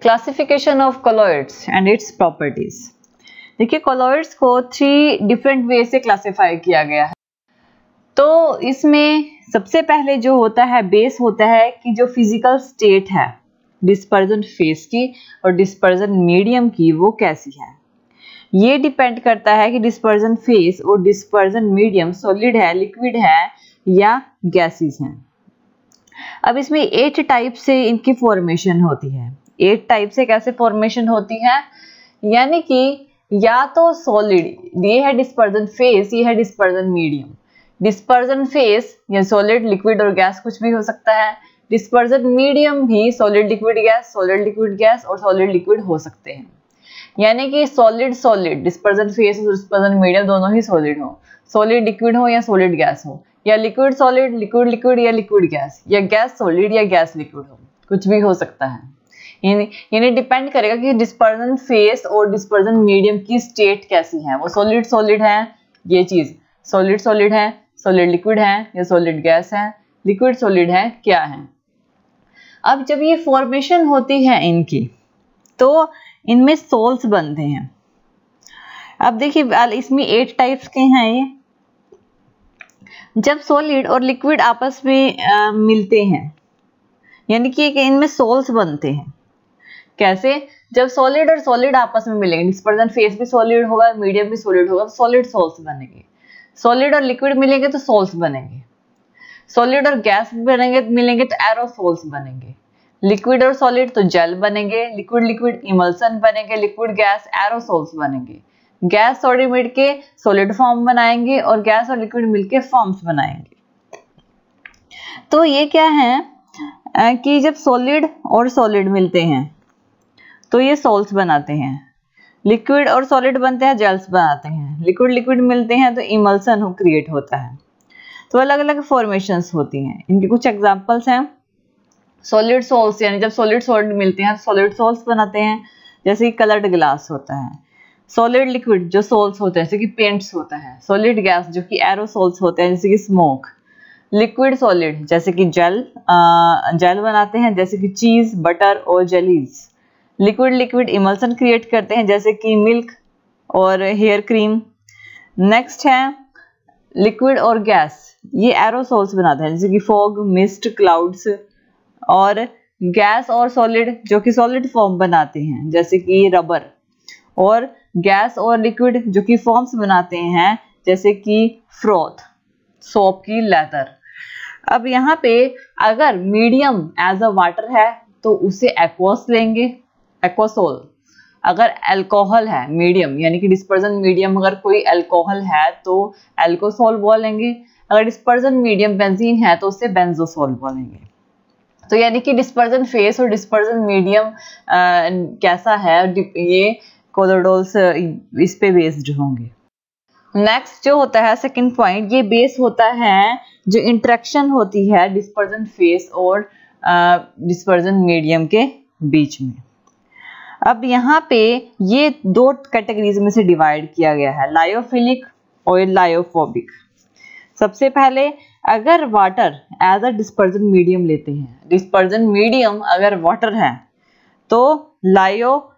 Classification of colloids and its properties. देखिए colloids को 3 different way से क्लासिफाई किया गया है। तो इसमें सबसे पहले जो होता है बेस होता है कि जो फिजिकल स्टेट है डिस्पर्जन फेस की और डिस्पर्जन मीडियम की वो कैसी है। ये डिपेंड करता है कि डिस्पर्जन फेस और डिस्पर्जन मीडियम सॉलिड है, लिक्विड है या गैसेस हैं। अब इसमें 8 टाइप से इनकी फॉर्मेशन होती है। 8 टाइप से कैसे फॉर्मेशन होती है, यानी कि या तो सॉलिड, ये है डिस्पर्जन फेस, ये है डिस्पर्जन मीडियम। डिस्पर्जन फेस या सॉलिड, लिक्विड और गैस कुछ भी हो सकता है। डिस्पर्जन मीडियम भी solid liquid gas, solid liquid gas और सॉलिड लिक्विड हो सकते हैं। यानी कि सॉलिड सॉलिड, डिस्पर्जन फेस और डिस्पर्जन मीडियम दोनों ही सॉलिड हो, सॉलिड लिक्विड हो या सॉलिड गैस हो, या लिक्विड सॉलिड, लिक्विड लिक्विड या लिक्विड गैस, या गैस सॉलिड या गैस लिक्विड हो, कुछ भी हो सकता है। यानी डिपेंड करेगा कि डिस्पर्जन फेस और डिस्पर्जन मीडियम की स्टेट कैसी है। वो सॉलिड सॉलिड है, ये चीज सॉलिड सॉलिड है, सॉलिड लिक्विड है या सॉलिड गैस है, लिक्विड सॉलिड है, क्या है। अब जब ये फॉर्मेशन होती है इनकी तो इनमें सोल्स बनते हैं। अब देखिए इसमें 8 टाइप्स के हैं ये। जब सॉलिड और लिक्विड आपस में मिलते हैं यानी कि इनमें सोल्स बनते हैं। कैसे? जब सॉलिड और सॉलिड आपस में मिलेंगे, डिस्पर्जन फेस भी सॉलिड होगा, मीडियम भी सॉलिड होगा, तो सॉलिड सोल्स बनेंगे। सॉलिड और लिक्विड मिलेंगे तो सोल्स बनेंगे। सॉलिड और गैस बनेंगे मिलेंगे तो एरोसोल्स बनेंगे। लिक्विड और सॉलिड तो जेल बनेंगे, लिक्विड लिक्विड इमल्सन बनेंगे, लिक्विड गैस एरोसोल्स बनेंगे। गैस सॉलिड मिल के सॉलिड फॉर्म बनाएंगे और गैस और लिक्विड मिलके फॉर्म्स बनाएंगे। तो ये क्या है कि जब सॉलिड और सॉलिड मिलते हैं तो ये सोल्स बनाते हैं। लिक्विड और सॉलिड बनते हैं, जेल्स बनाते हैं। लिक्विड लिक्विड मिलते हैं तो इमल्सन क्रिएट होता है। तो अलग अलग फॉर्मेशंस होती हैं। इनके कुछ एग्जांपल्स हैं। सॉलिड सोल्स, यानी जब सॉलिड सॉलिड मिलते हैं तो सॉलिड सोल्स बनाते हैं, जैसे कि कलर्ड ग्लास होता है। सॉलिड लिक्विड जो सोल्स होते हैं जैसे कि पेंट्स होता है। सॉलिड गैस जो कि एरोसोल्स होते हैं जैसे कि स्मोक। लिक्विड सॉलिड जैसे कि जेल बनाते हैं जैसे कि चीज, बटर और jellies. Liquid liquid emulsion create करते हैं जैसे कि मिल्क और हेयर क्रीम। नेक्स्ट है लिक्विड और गैस, ये एरोसोल्स बनाते हैं जैसे कि फॉग, मिस्ट, क्लाउड्स। और गैस और सॉलिड जो कि सॉलिड फॉर्म बनाते हैं जैसे कि रबर। और गैस और लिक्विड जो कि फॉर्म्स बनाते हैं जैसे कि फ्रोथ, सोप की लेदर। अब यहाँ पे अगर मीडियम एज अ वाटर है तो उसे एक्वस लेंगे, एक्वासोल। अगर अल्कोहल है मीडियम, यानी कि डिस्पर्जन मीडियम अगर कोई अल्कोहल है तो अल्कोसोल बोलेंगे। अगर डिस्पर्जन मीडियम बेंजीन है तो उसे बेंजोसोल बोलेंगे। तो यानी कि डिस्पर्जन फेस और डिस्पर्जन मीडियम कैसा है, ये कोलोडोल्स इस पे बेस्ड होंगे। नेक्स्ट जो होता है सेकंड पॉइंट, ये बेस होता है जो इंटरेक्शन होती है डिस्पर्जन फेस और डिस्पर्जन मीडियम के बीच में। अब यहाँ पे ये 2 कैटेगरीज में से डिवाइड किया गया है, लायोफिलिक और लायोफोबिक। सबसे पहले अगर water as a dispersion medium लेते हैं, डिस्पर्जन मीडियम अगर वाटर है तो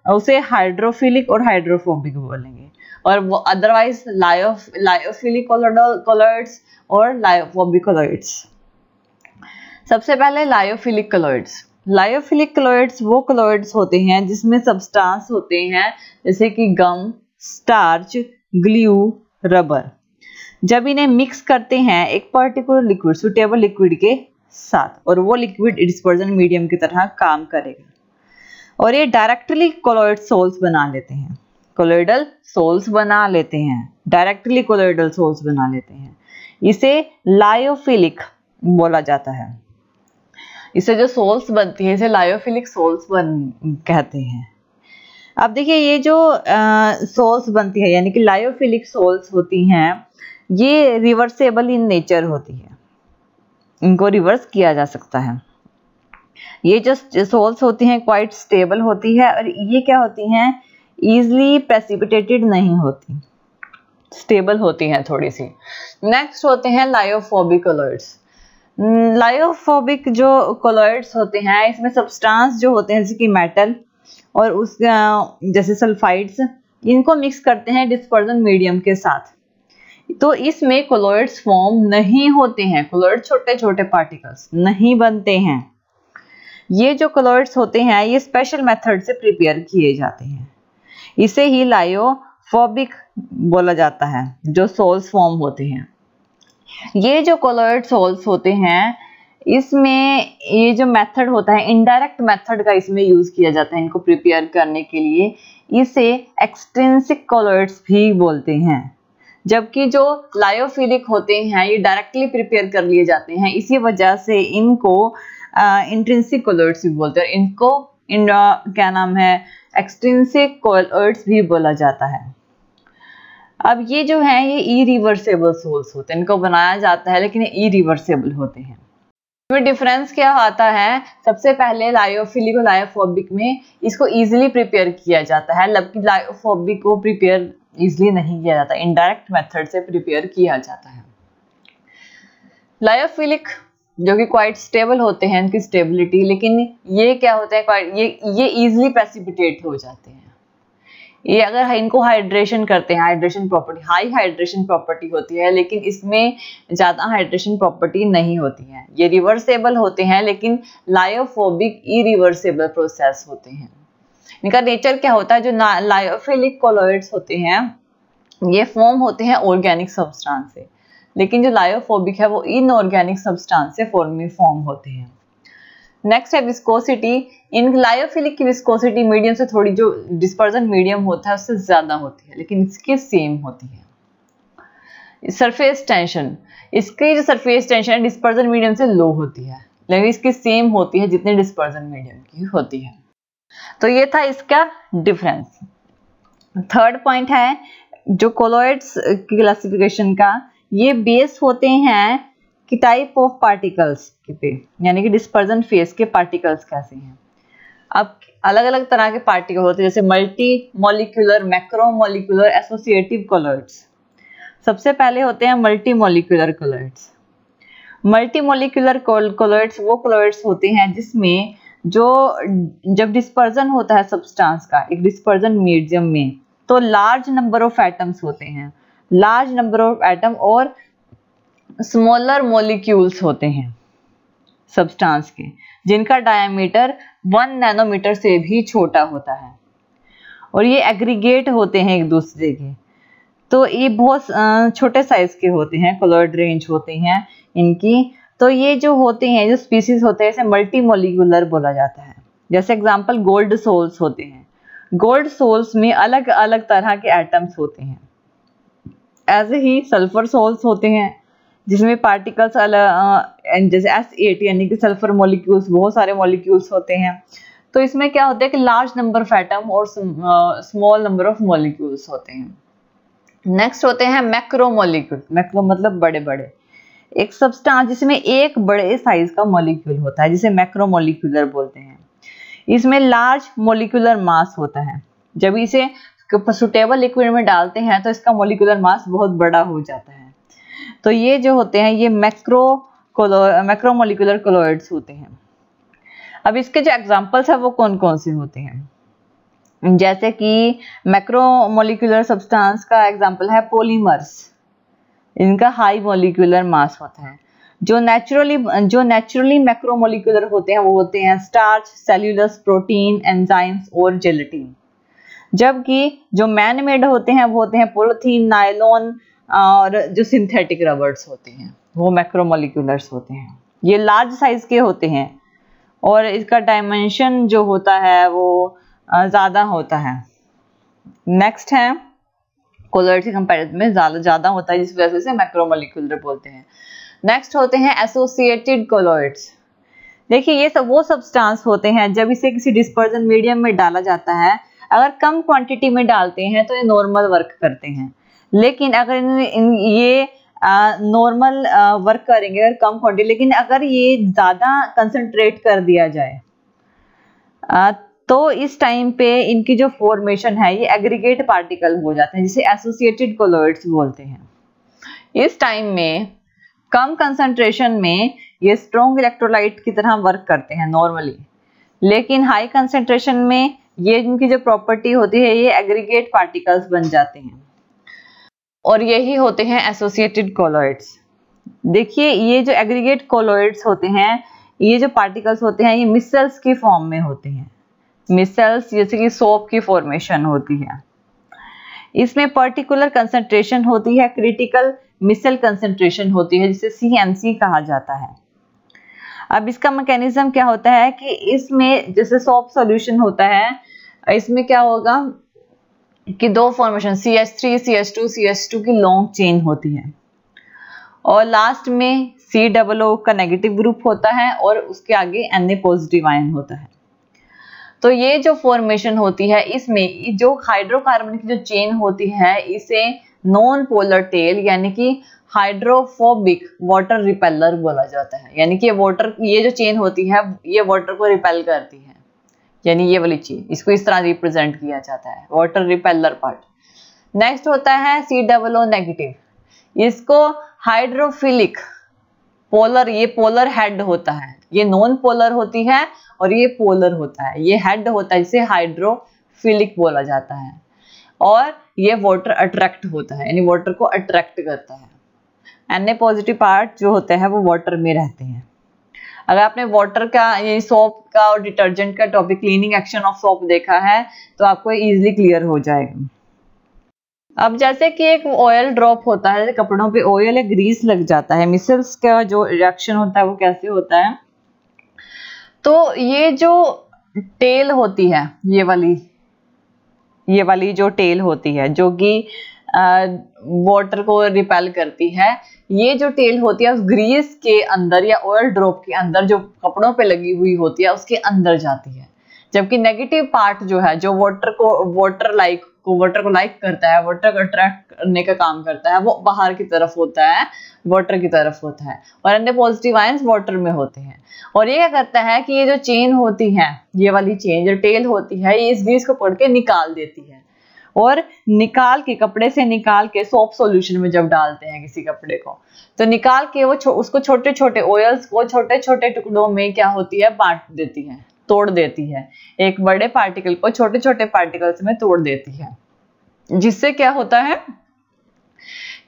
उसे हाइड्रोफिलिक और हाइड्रोफोबिक बोलेंगे। और वो अदरवाइज लायोफिलिक कॉलॉइड्स और लायोफोबिक कॉलॉइड्स। सबसे पहले लायोफिलिक कॉलॉइड्स। लायोफिलिक कॉलॉइड्स वो कॉलॉइड्स होते हैं जिसमें सब्सटेंस होते हैं जैसे कि गम, स्टार्च, ग्लू, रबर। जब इन्हें मिक्स करते हैं एक पर्टिकुलर लिक्विड, सुटेबल लिक्विड के साथ, और वो लिक्विड डिस्पर्जन मीडियम की तरह काम करेगा और ये डायरेक्टली कोलॉइड सोल्स बना लेते हैं, कोलॉइडल सोल्स बना लेते हैं, डायरेक्टली कोलॉइडल सोल्स बना लेते हैं। इसे लायोफिलिक बोला जाता है। इसे जो सोल्स बनती है इसे लायोफिलिक सोल्स कहते हैं। अब देखिए ये जो सोल्स बनती है यानी कि लायोफिलिक सोल्स होती हैं, ये रिवर्सेबल इन नेचर होती है, इनको रिवर्स किया जा सकता है। ये जो सोल्स होती हैं क्वाइट स्टेबल होती है और ये क्या होती हैं, इजीली प्रेसिपिटेटेड नहीं होती, स्टेबल होती हैं थोड़ी सी। नेक्स्ट होते हैं लायोफोबिक कॉलॉइड्स। लायोफोबिक जो कॉलॉइड्स होते हैं इसमें सब्सटेंस जो होते हैं जैसे कि मेटल और उस जैसे सल्फाइड्स, इनको मिक्स करते हैं डिस्पर्जन मीडियम के साथ, तो इसमें कोलॉइड्स फॉर्म नहीं होते हैं। कोलॉइड छोटे छोटे पार्टिकल्स नहीं बनते हैं। ये जो कोलॉइड्स होते हैं ये स्पेशल मेथड से प्रिपेयर किए जाते हैं। इसे ही लायोफोबिक बोला जाता है, जो सोल्स फॉर्म होते हैं। ये जो कोलॉइड सोल्स होते हैं, इसमें ये जो मेथड होता है इनडायरेक्ट मेथड का इसमें यूज किया जाता है इनको प्रिपेयर करने के लिए। इसे एक्सट्रिंसिक कोलॉइड्स भी बोलते हैं, जबकि जो लायोफिलिक होते हैं ये डायरेक्टली प्रिपेयर कर लिए जाते हैं। इसी वजह से इनको इंट्रिंसिक कोलॉइड्स भी बोलते हैं। इनको क्या नाम है, एक्सट्रिंसिक कोलॉइड्स भी बोला जाता है। अब ये जो है ये इरिवर्सेबल सोल्स होते हैं, इनको बनाया जाता है लेकिन ये इरिवर्सेबल होते हैं। इसमें डिफरेंस क्या आता है, सबसे पहले लायोफिलिक और लायोफोबिक में इसको इजीली प्रिपेयर किया जाता है, जबकि लायोफोबिक को प्रिपेयर इजीली नहीं किया जाता, इनडायरेक्ट मेथड से प्रिपेयर किया जाता है। लायोफिलिक जो कि क्वाइट स्टेबल होते हैं, इनकी स्टेबिलिटी, लेकिन ये क्या होते हैं, ये इजीली प्रेसिपिटेट हो जाते हैं। ये अगर इनको हाइड्रेशन करते हैं, hydration property, high hydration property होती है, लेकिन इसमें ज्यादा हाइड्रेशन प्रॉपर्टी नहीं होती है। ये रिवर्सेबल होते हैं, लेकिन लायोफोबिक इरिवर्सेबल प्रोसेस होते हैं। इनका नेचर क्या होता है, जो लायोफिलिक कोलॉइड्स होते हैं ये फॉर्म होते हैं ऑर्गेनिक सब्सटेंस से, लेकिन जो लायोफोबिक है वो इनऑर्गेनिक सब्सटेंस से फॉर्म होते हैं। नेक्स्ट है विस्कोसिटी। इन लायोफिलिक की विस्कोसिटी मीडियम से थोड़ी, जो डिस्पर्जन मीडियम होता है उससे ज्यादा होती है, लेकिन इसकी सेम होती है। सरफेस टेंशन, इसकी जो सरफेस टेंशन है डिस्पर्जन मीडियम से लो होती है, लेकिन इसकी सेम होती है जितनी डिस्पर्जन मीडियम की होती है। तो ये था इसका डिफरेंस। थर्ड पॉइंट है जो कोलॉइड्स की क्लासिफिकेशन का, ये बेस होते हैं कि टाइप ऑफ पार्टिकल्स पे, यानी कि डिस्पर्जन फेज के पार्टिकल्स कैसे हैं। अब अलग अलग तरह के पार्टिकल होते हैं, जैसे multi molecular, macro molecular, associative colloids. सबसे पहले होते हैं multi molecular colloids. Multi molecular colloids वो कोलॉइड्स होते हैं जिसमें जब डिस्पर्जन होता है सब्सटेंस का एक डिस्पर्जन मीडियम में, तो लार्ज नंबर ऑफ एटम्स होते हैं, लार्ज नंबर ऑफ एटम और स्मॉलर मॉलिक्यूल्स होते हैं सब्सटेंस के, जिनका डायमीटर 1 नैनोमीटर से भी छोटा होता है, और ये एग्रीगेट होते हैं एक दूसरे के। तो ये बहुत छोटे साइज के होते हैं, कोलॉइड रेंज होते हैं इनकी। तो ये जो होते हैं, जो स्पीसीज होते हैं, इसे मल्टी मॉलिक्यूलर बोला जाता है। जैसे एग्जांपल गोल्ड सोल्स होते हैं। गोल्ड सोल्स में अलग अलग तरह के एटम्स होते हैं। ऐसे ही सल्फर सोल्स होते हैं जिसमें पार्टिकल्स जैसे S8 यानी कि सल्फर मॉलिक्यूल्स, बहुत सारे मॉलिक्यूल्स होते हैं। तो इसमें क्या होता है कि लार्ज नंबर ऑफ एटम और स्मॉल नंबर ऑफ मॉलिक्यूल्स होते हैं। नेक्स्ट होते हैं मैक्रो मॉलिक्यूल। मैक्रो मतलब बड़े बड़े, एक सब्सटेंस जिसमें एक बड़े साइज का मॉलिक्यूल होता है, जिसे मैक्रो मॉलिक्यूलर बोलते हैं। इसमें लार्ज मॉलिक्यूलर मास होता है। जब इसे सुटेबल लिक्विड में डालते हैं तो इसका मॉलिक्यूलर मास बहुत बड़ा हो जाता है। तो ये जो होते हैं ये मैक्रो मॉलिक्यूलर कोलॉइड्स होते हैं। अब इसके जो एग्जांपल्स है वो कौन कौन से होते हैं, जैसे कि मैक्रो मॉलिक्यूलर सब्सटेंस का एग्जांपल है पॉलीमर्स। इनका हाई मॉलिक्यूलर मास होता है। जो नेचुरली मैक्रोमोलिक्यूलर होते हैं वो होते हैं स्टार्च, सेल्यूलस, प्रोटीन, एंजाइम्स और जेलेटिन। जबकि जो मैन मेड होते हैं वो होते हैं पॉलीथीन, नायलॉन और जो सिंथेटिक रबर्स होते हैं वो मैक्रोमोलिक्यूलर्स होते हैं। ये लार्ज साइज के होते हैं और इसका डायमेंशन जो होता है वो ज़्यादा होता है। नेक्स्ट है कोलॉइड के कंपैरिजन में ज़्यादा होता है, जिस वजह से मैक्रोमोलिक्यूलर बोलते हैं। नेक्स्ट होते हैं एसोसिएटेड कोलॉइड्स। देखिए ये सब वो सब्सटेंस होते हैं जब इसे किसी डिस्पर्जन मीडियम में डाला जाता है, अगर कम क्वांटिटी में डालते हैं तो ये नॉर्मल वर्क करते हैं, लेकिन अगर ये नॉर्मल वर्क करेंगे अगर कम क्वांटिटी, लेकिन अगर ये ज़्यादा कंसंट्रेट कर दिया जाए तो इस टाइम पे इनकी जो फॉर्मेशन है ये एग्रीगेट पार्टिकल हो जाते हैं, जिसे एसोसिएटेड कोलॉइड्स बोलते हैं। इस टाइम में कम कंसंट्रेशन में ये स्ट्रॉन्ग इलेक्ट्रोलाइट की तरह वर्क करते हैं नॉर्मली, लेकिन हाई कंसंट्रेशन में ये इनकी जो प्रॉपर्टी होती है, ये एग्रीगेट पार्टिकल्स बन जाते हैं और यही होते हैं एसोसिएटेड कोलॉइड्स। देखिए ये जो एग्रीगेट कोलॉइड्स होते हैं, ये जो पार्टिकल्स होते हैं, ये मिसल्स की फॉर्म में होते हैं। मिसल्स जैसे कि सोप की फॉर्मेशन होती है। इसमें पर्टिकुलर कंसंट्रेशन होती है, क्रिटिकल मिसल कंसंट्रेशन होती है, जिसे CMC कहा जाता है। अब इसका मैकेनिज्म क्या होता है कि इसमें जैसे सोप सॉल्यूशन होता है, इसमें क्या होगा कि दो फॉर्मेशन CH3 CH2 CH2 की लॉन्ग चेन होती है और लास्ट में COO का नेगेटिव ग्रुप होता है और उसके आगे Na पॉजिटिव आयन होता है। तो ये जो फॉर्मेशन होती है, इसमें जो हाइड्रोकार्बन की जो चेन होती है, इसे नॉन पोलर टेल यानी कि हाइड्रोफोबिक वाटर रिपेलर बोला जाता है। यानी कि ये जो चेन होती है, ये वाटर को रिपेल करती है, यानी ये वाली चेन, इसको इस तरह रिप्रेजेंट किया जाता है, वाटर रिपेलर पार्ट। नेक्स्ट होता है COO नेगेटिव, इसको हाइड्रोफिलिक पोलर, ये पोलर हेड होता है, ये नॉन पोलर होती है और ये पोलर होता है, ये हेड होता है, जिसे हाइड्रोफिलिक बोला जाता है। और ये वाटर अट्रैक्ट होता है, यानी वाटर को अट्रैक्ट करता है। Na पॉजिटिव पार्ट जो होता है वो वाटर में रहते हैं। अगर आपने वाटर का, ये सोप का और डिटर्जेंट का topic cleaning action of soap देखा है तो आपको इजीली क्लियर हो जाएगा। अब जैसे कि एक ऑयल ड्रॉप होता है, कपड़ों पे ऑयल या ग्रीस लग जाता है, मिसल्स का जो रिएक्शन होता है वो कैसे होता है, तो ये जो टेल होती है, ये वाली जो टेल होती है जो कि वाटर को रिपेल करती है, ये जो टेल होती है उस ग्रीस के अंदर या ऑयल ड्रॉप के अंदर जो कपड़ों पे लगी हुई होती है उसके अंदर जाती है। जबकि नेगेटिव पार्ट जो है, जो वाटर को लाइक करता है, वाटर को अट्रैक्ट करने का काम करता है, वो बाहर की तरफ होता है, वाटर की तरफ होता है, और अन्य पॉजिटिव आयंस वाटर में होते हैं। और ये क्या करता है कि ये जो चेन होती है, ये वाली चेन जो टेल होती है, ये इस ग्रीस को पकड़ के निकाल देती है और निकाल के, कपड़े से निकाल के सोप सॉल्यूशन में जब डालते हैं किसी कपड़े को, तो निकाल के वो उसको छोटे छोटे ऑयल्स को छोटे छोटे टुकड़ों में क्या होती है, बांट देती है, तोड़ देती है, एक बड़े पार्टिकल को छोटे छोटे पार्टिकल्स में तोड़ देती है। जिससे क्या होता है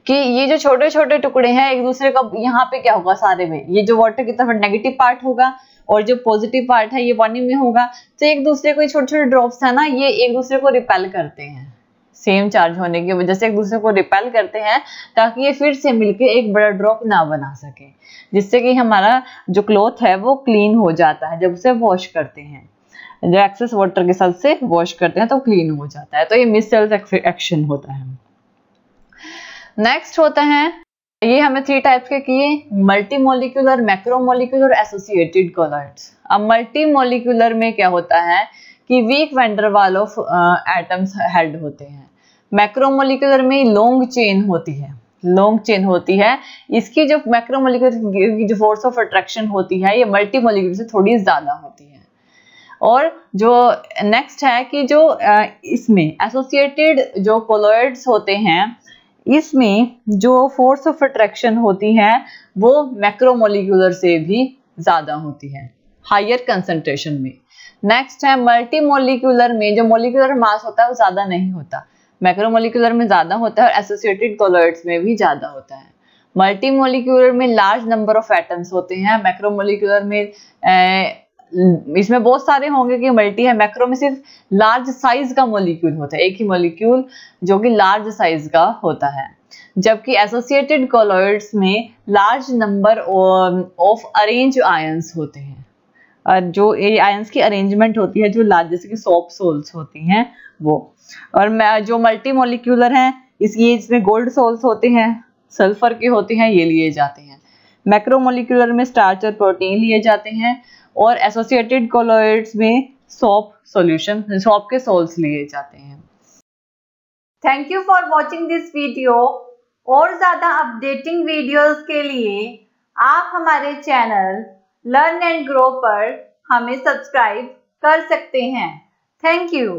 कि ये जो छोटे छोटे टुकड़े हैं एक दूसरे का, यहाँ पे क्या होगा, सारे में ये जो वाटर की तरफ नेगेटिव पार्ट होगा और जो पॉजिटिव पार्ट है ये पानी में होगा, तो एक दूसरे को, छोटे छोटे ड्रॉप्स है ना, ये एक दूसरे को रिपेल करते हैं, सेम चार्ज होने की वजह से एक दूसरे को रिपेल करते हैं, ताकि ये फिर से मिलके एक बड़ा ड्रॉप ना बना सके, जिससे कि हमारा जो क्लॉथ है वो क्लीन हो जाता है। जब उसे वॉश करते हैं, जो एक्सेस वाटर के साथ से वॉश करते हैं तो क्लीन हो जाता है। तो ये मिसल्स एक्शन होता है। नेक्स्ट होता है, ये हमें 3 टाइप्स के किए, मल्टीमोलिकुलर, मैक्रोमोलिकुलर, एसोसिएटेड कोलॉइड्स। अब मल्टीमोलिकुलर में क्या होता है कि week van der wall of atoms head होते हैं। मैक्रोमोलिकुलर में लॉन्ग चेन होती है, इसकी जो मैक्रोमोलिकुलर की जो फोर्स ऑफ अट्रैक्शन होती है, ये मल्टीमोलिकुलर से थोड़ी ज्यादा होती है। और जो नेक्स्ट है कि जो इसमें एसोसिएटेड जो कोलॉइड्स होते हैं, इसमें जो फोर्स ऑफ अट्रैक्शन होती है वो मैक्रोमोलिकुलर से भी ज्यादा होती है, हायर कंसंट्रेशन में। नेक्स्ट है मल्टीमोलिकुलर में, जो मोलिकुलर मास होता है वो ज्यादा नहीं होता, मैक्रोमोलिकुलर में ज्यादा होता है और एसोसिएटेड कोलॉइड्स में भी ज्यादा होता है। मल्टीमोलिकुलर में लार्ज नंबर ऑफ एटम्स होते हैं, मैक्रोमोलिकुलर में इसमें बहुत सारे होंगे कि मल्टी है, मैक्रो में सिर्फ लार्ज साइज का मॉलिक्यूल होता है, एक ही मॉलिक्यूल जो कि लार्ज साइज का होता है। जबकि एसोसिएटेड कोलॉइड्स में large number of arrange ions होते हैं, और जो आयंस की अरेंजमेंट होती है जो लार्ज, जैसे कि सोप सोल्स होती हैं वो। और जो मल्टी मॉलिक्यूलर हैं, इसमें गोल्ड सोल्स होते हैं, सल्फर के होते हैं, ये लिए जाते हैं। मैक्रोमोलिकुलर में स्टार्च और प्रोटीन लिए जाते हैं, और एसोसिएटेड कोलॉइड्स में सोप के सोल्स लिए जाते हैं। Thank you for watching this video. और ज्यादा अपडेटिंग वीडियोस के लिए आप हमारे चैनल लर्न एंड ग्रो पर हमें सब्सक्राइब कर सकते हैं। Thank you.